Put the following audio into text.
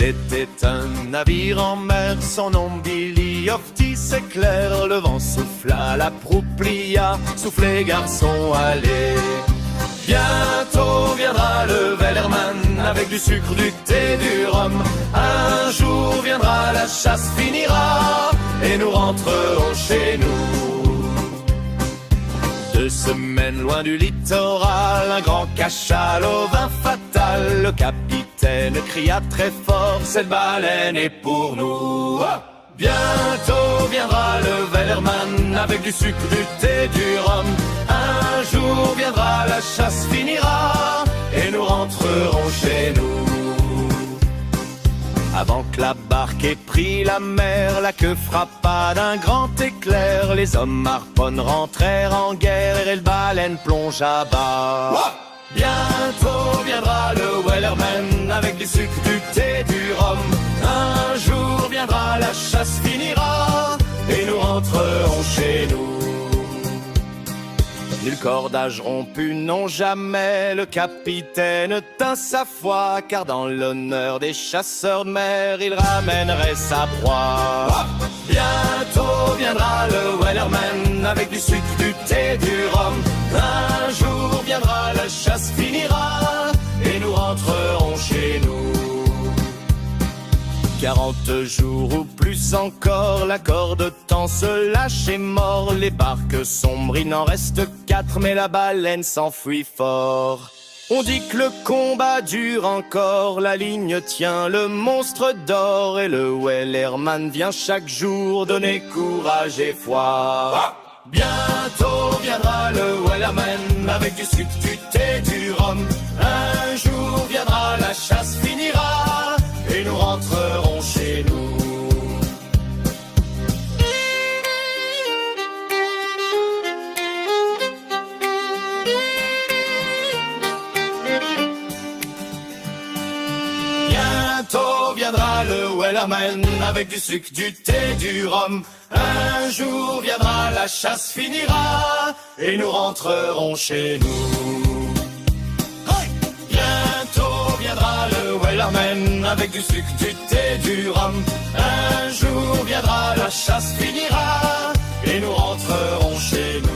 C'était un navire en mer, son nom Billy of Tea s'éclaire. Le vent souffla, la proue plia, soufflez garçon, allez. Bientôt viendra le Wellerman avec du sucre, du thé, du rhum. Un jour viendra, la chasse finira et nous rentrerons chez nous. 2 semaines loin du littoral, un grand cachalot vin fatal. Le capitaine cria très fort, cette baleine est pour nous. Bientôt viendra le Wellerman avec du sucre, du thé, du rhum. Un jour viendra, la chasse finira et nous rentrerons chez nous. Avant que la barque ait pris la mer, la queue frappa d'un grand éclair. Les hommes harponnes rentrèrent en guerre et le baleine plongea bas. Bientôt viendra le Wellerman avec du sucre, du thé, du rhum. Un jour viendra, la chasse finira et nous rentrerons chez nous. Nul cordage rompu, non jamais, le capitaine tint sa foi, car dans l'honneur des chasseurs de mer, il ramènerait sa proie. Bientôt viendra le Wellerman avec du sucre, du thé, du rhum. Un jour viendra, la chasse finira et nous rentrerons chez nous. 40 jours ou plus encore, l'accord de temps se lâche et mord. Les barques sombrent, il n'en reste 4, mais la baleine s'enfuit fort. On dit que le combat dure encore, la ligne tient, le monstre dort. Et le Wellerman vient chaque jour donner courage et foi. Bientôt viendra le Wellerman avec du sucre, du thé, du rhum. Un jour viendra, la chasse finira et nous rentrerons chez nous. Bientôt viendra le Wellerman avec du sucre, du thé, du rhum. Un jour viendra, la chasse finira et nous rentrerons chez nous. Bientôt viendra le Wellerman avec du sucre, du thé, du rhum. Un jour viendra, la chasse finira et nous rentrerons chez nous.